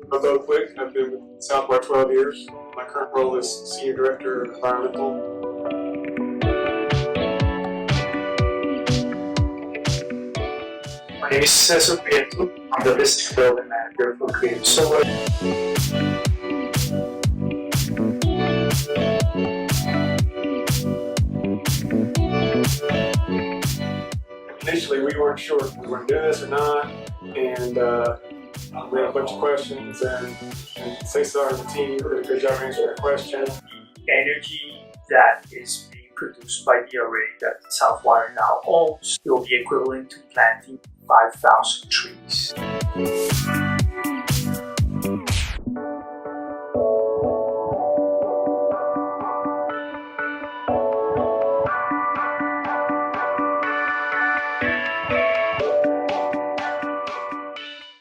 I'm Bo Quick. I've been with Southwire 12 years. My current role is Senior Director of Environmental. My name is Cesar Prieto. I'm the Business Development Manager for Creative Solar. Initially, we weren't sure if we were going to do this or not, and we had a bunch of questions, and Cesar and the team did a good job answering our question. Energy that is being produced by the array that Southwire now owns will be equivalent to planting 5,000 trees.